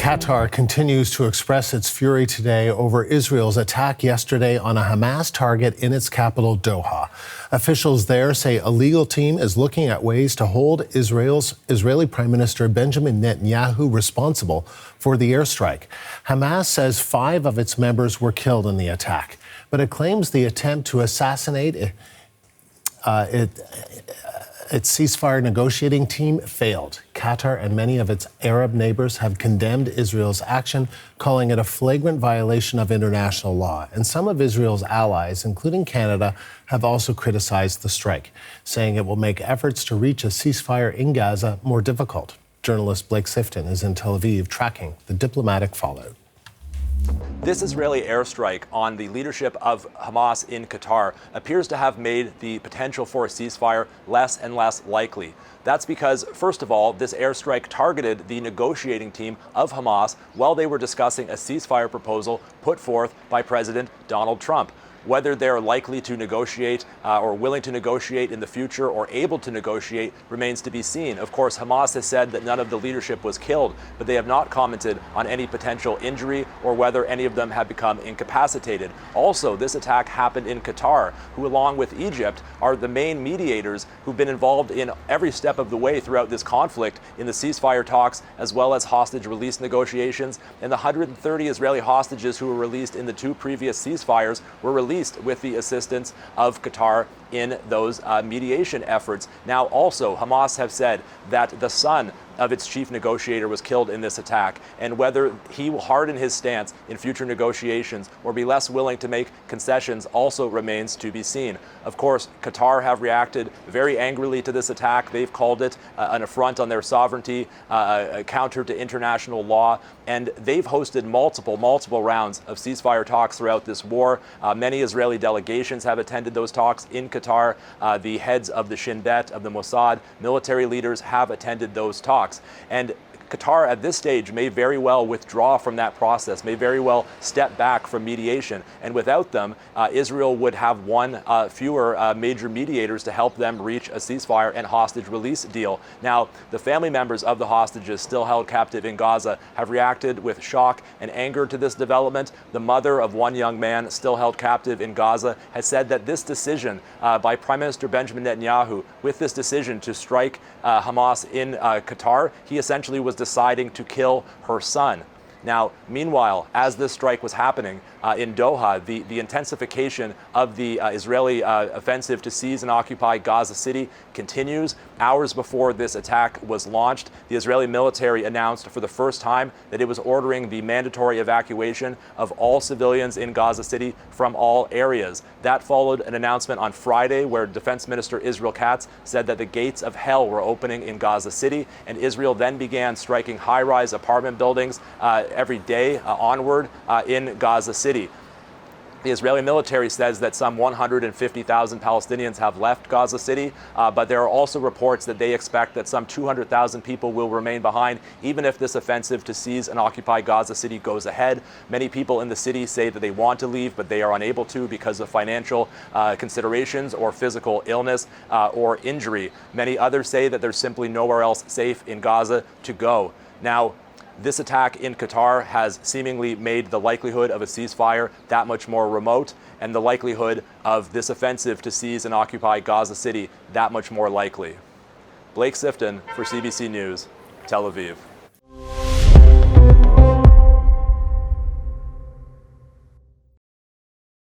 Qatar continues to express its fury today over Israel's attack yesterday on a Hamas target in its capital, Doha. Officials there say a legal team is looking at ways to hold Israeli Prime Minister Benjamin Netanyahu responsible for the airstrike. Hamas says 5 of its members were killed in the attack, but it claims the attempt to assassinate its ceasefire negotiating team failed. Qatar and many of its Arab neighbors have condemned Israel's action, calling it a flagrant violation of international law. And some of Israel's allies, including Canada, have also criticized the strike, saying it will make efforts to reach a ceasefire in Gaza more difficult. Journalist Blake Sifton is in Tel Aviv tracking the diplomatic fallout. This Israeli airstrike on the leadership of Hamas in Qatar appears to have made the potential for a ceasefire less and less likely. That's because, first of all, this airstrike targeted the negotiating team of Hamas while they were discussing a ceasefire proposal put forth by President Donald Trump. Whether they're likely to negotiate or willing to negotiate in the future or able to negotiate remains to be seen. Of course, Hamas has said that none of the leadership was killed, but they have not commented on any potential injury or whether any of them have become incapacitated. Also, this attack happened in Qatar, who along with Egypt are the main mediators who've been involved in every step of the way throughout this conflict in the ceasefire talks as well as hostage release negotiations. And the 130 Israeli hostages who were released in the 2 previous ceasefires were released with the assistance of Qatar in those mediation efforts. Now, also, Hamas have said that the son of its chief negotiator was killed in this attack, and whether he will harden his stance in future negotiations or be less willing to make concessions also remains to be seen. Of course, Qatar have reacted very angrily to this attack. They've called it an affront on their sovereignty, a counter to international law, and they've hosted multiple rounds of ceasefire talks throughout this war. Many Israeli delegations have attended those talks in Qatar. The heads of the Shin Bet, of the Mossad, military leaders have attended those talks. And Qatar at this stage may very well withdraw from that process, may very well step back from mediation. And without them, Israel would have one fewer major mediators to help them reach a ceasefire and hostage release deal. Now, the family members of the hostages still held captive in Gaza have reacted with shock and anger to this development. The mother of one young man still held captive in Gaza has said that this decision by Prime Minister Benjamin Netanyahu, with this decision to strike Hamas in Qatar, he essentially was deciding to kill her son. Now, meanwhile, as this strike was happening in Doha, the intensification of the Israeli offensive to seize and occupy Gaza City continues. Hours before this attack was launched, the Israeli military announced for the first time that it was ordering the mandatory evacuation of all civilians in Gaza City from all areas. That followed an announcement on Friday where Defense Minister Israel Katz said that the gates of hell were opening in Gaza City, and Israel then began striking high-rise apartment buildings every day onward in Gaza City. The Israeli military says that some 150,000 Palestinians have left Gaza City, but there are also reports that they expect that some 200,000 people will remain behind, even if this offensive to seize and occupy Gaza City goes ahead. Many people in the city say that they want to leave, but they are unable to because of financial considerations or physical illness or injury. Many others say that there's simply nowhere else safe in Gaza to go. Now, this attack in Qatar has seemingly made the likelihood of a ceasefire that much more remote, and the likelihood of this offensive to seize and occupy Gaza City that much more likely. Blake Sifton for CBC News, Tel Aviv.